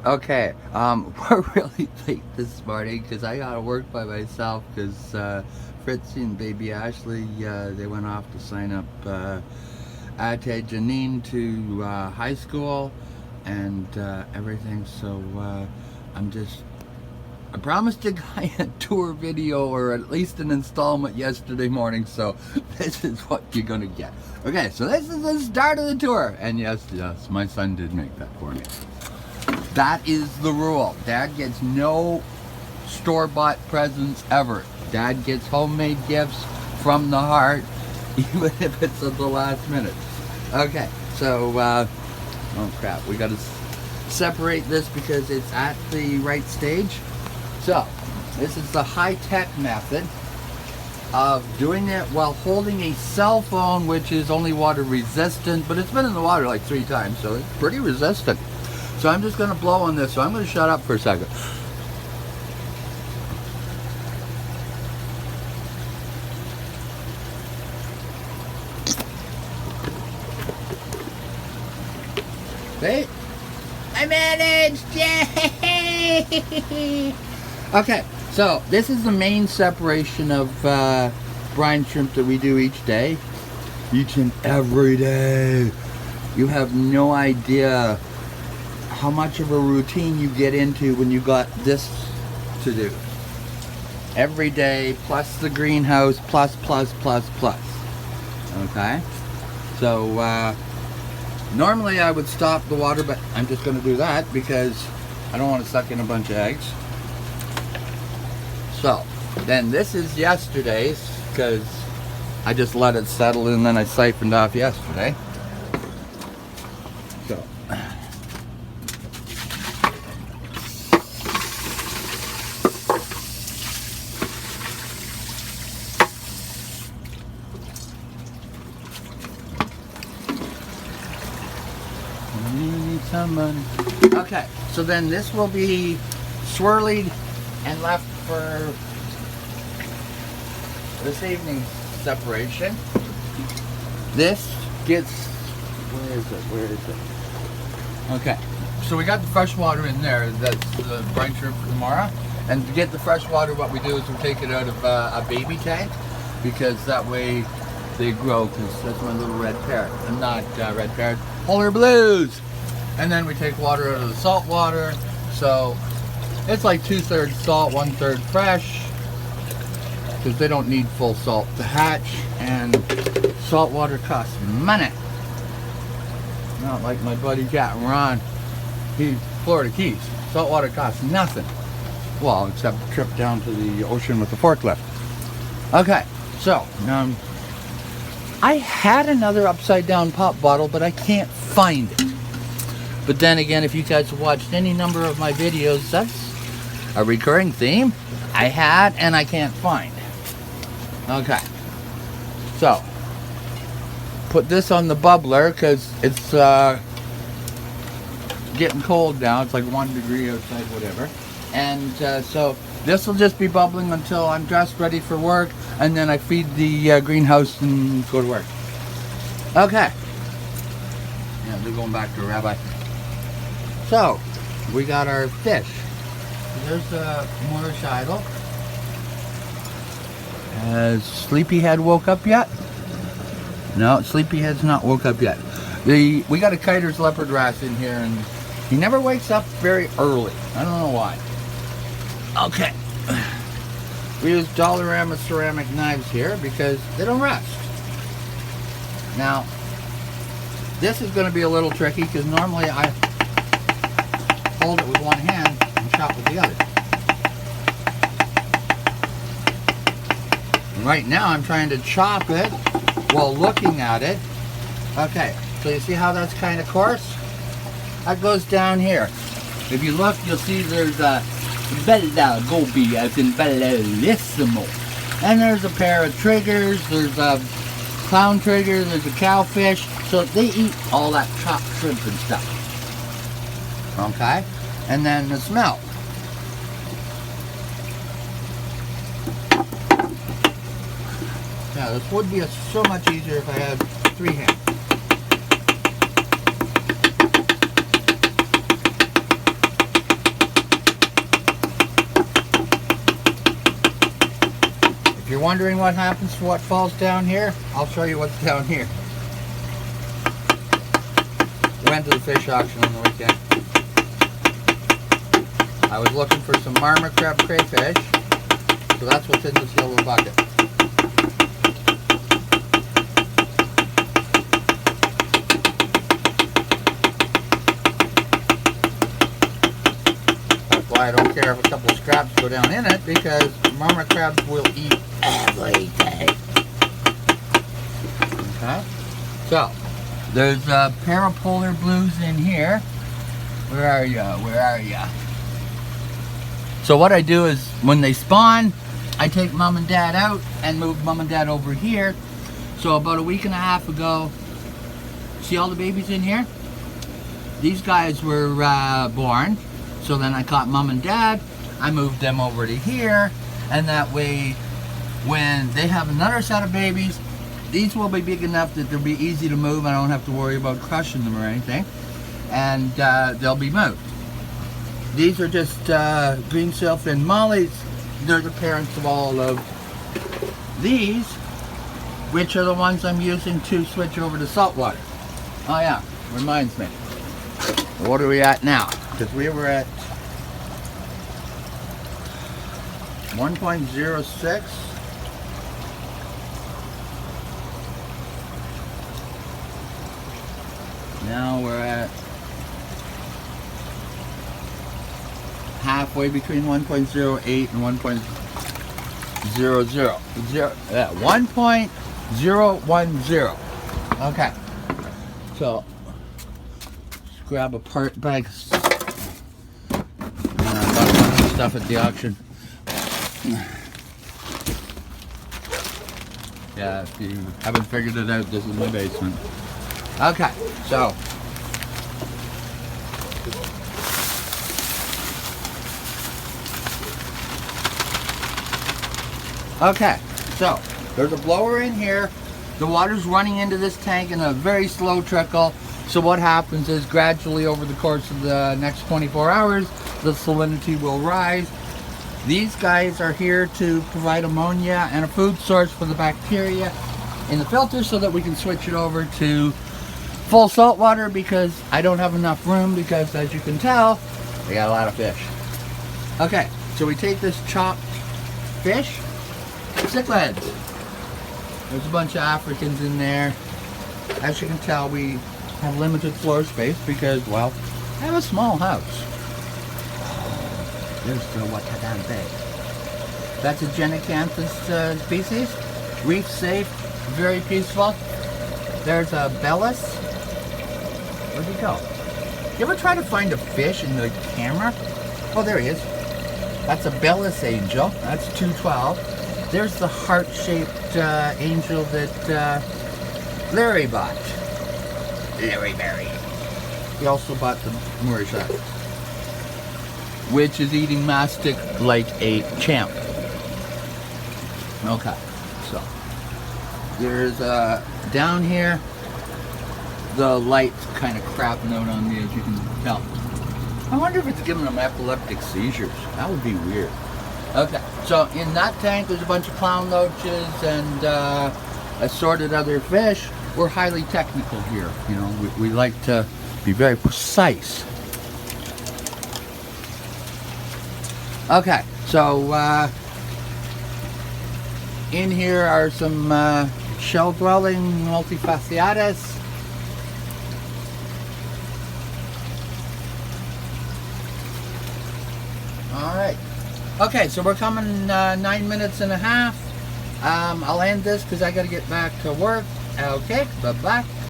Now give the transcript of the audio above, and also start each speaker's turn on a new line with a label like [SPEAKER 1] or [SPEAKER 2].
[SPEAKER 1] Okay, we're really late this morning because I gotta work by myself because Fritzy and baby Ashley, they went off to sign up Ate Janine to high school and everything. So I promised a guy a tour video or at least an installment yesterday morning, so this is what you're gonna get. Okay, so this is the start of the tour, and yes, my son did make that for me. That is the rule. Dad gets no store-bought presents ever. Dad gets homemade gifts from the heart, even if it's at the last minute. Okay, so, oh crap, we gotta separate this because it's at the right stage. So, this is the high-tech method of doing it while holding a cell phone, which is only water resistant, but it's been in the water like 3 times, so it's pretty resistant. So I'm just going to blow on this, so I'm going to shut up for a second. Okay, I managed! Yay! Okay, so this is the main separation of brine shrimp that we do each day. Each and every day. You have no idea how much of a routine you get into when you got this to do. Every day, plus the greenhouse, plus. Okay? So, normally I would stop the water, but I'm just going to do that because I don't want to suck in a bunch of eggs. So, then this is yesterday's because I just let it settle and then I siphoned off yesterday. So, need some money. Okay, so then this will be swirled and left for this evening's separation. This gets, where is it? Okay, so we got the fresh water in there. That's the brine shrimp for tomorrow. And to get the fresh water, what we do is we take it out of a baby tank because that way they grow, because that's my little red parrot. I'm not red parrot, polar blues. And then we take water out of the salt water. So it's like 2/3 salt, 1/3 fresh, because they don't need full salt to hatch, and salt water costs money. Not like my buddy Cat Ron, he's Florida Keys. Salt water costs nothing. Well, except a trip down to the ocean with the forklift. Okay, so I had another upside down pop bottle, but I can't find it. But then again, if you guys have watched any number of my videos, that's a recurring theme I had and I can't find. Okay, so put this on the bubbler because it's getting cold now. It's like 1 degree outside, whatever. And so this will just be bubbling until I'm dressed, ready for work, and then I feed the greenhouse and go to work. Okay. Yeah, they're going back to Rabbi. So, we got our fish. There's a Moorish idol. Has Sleepyhead woke up yet? No, Sleepyhead's not woke up yet. We got a Kiter's leopard wrasse in here, and he never wakes up very early. I don't know why. Okay. We use Dollarama ceramic knives here because they don't rust. Now, this is going to be a little tricky because normally I hold it with one hand and chop with the other. And right now I'm trying to chop it while looking at it. Okay, so you see how that's kind of coarse? That goes down here. If you look, you'll see there's a Bella Gobi, as in Bellissimo. And there's a pair of triggers, there's a clown trigger, there's a cowfish. So they eat all that chopped shrimp and stuff. Okay? And then the smell. Now this would be so much easier if I had 3 hands. you're wondering what happens to what falls down here, I'll show you what's down here. Went to the fish auction on the weekend. I was looking for some marmot crab crayfish, so that's what's in this yellow bucket. That's why I don't care if a couple of scraps go down in it, because marmot crabs will eat everything. Okay, so there's parapolar blues in here. Where are ya? Where are ya? So what I do is, when they spawn, I take mom and dad out and move mom and dad over here. So about a week and a half ago, see all the babies in here? These guys were born. So then I caught mom and dad, I moved them over to here, and that way, when they have another set of babies, these will be big enough that they'll be easy to move. I don't have to worry about crushing them or anything, and they'll be moved. These are just green sailfin mollies. They're the parents of all of these, which are the ones I'm using to switch over to saltwater. Oh yeah, reminds me. What are we at now? Because we were at 1.06. Now we're at halfway between 1.08 and 1.00. 1.010. Okay. So let's grab a part bag. I bought a bunch of stuff at the auction. Yeah, if you haven't figured it out, this is my basement. Okay, so there's a blower in here. The water's running into this tank in a very slow trickle. So what happens is, gradually over the course of the next 24 hours, the salinity will rise. These guys are here to provide ammonia and a food source for the bacteria in the filter, so that we can switch it over to full salt water, because I don't have enough room, because as you can tell, I got a lot of fish. Okay, so we take this chopped fish, cichlids. There's a bunch of Africans in there. As you can tell, we have limited floor space because, well, I have a small house. They're still what damn big. That's a Genicanthus species. Reef safe, very peaceful. There's a Bellis. Where'd he go? You ever try to find a fish in the camera? Oh, there he is. That's a Bellis angel. That's 212. There's the heart-shaped angel that Larry bought. Larry Berry. He also bought the Mauritius, which is eating mastic like a champ. Okay, so there's down here, the light's kind of crapping out on me, as you can tell. I wonder if it's giving them epileptic seizures. That would be weird. Okay, so in that tank there's a bunch of clown loaches and assorted other fish. We're highly technical here, you know, we like to be very precise. Okay, so in here are some shell-dwelling multifasciatus. Alright. Okay, so we're coming 9 minutes and a half. I'll end this because I got to get back to work. Okay, bye-bye.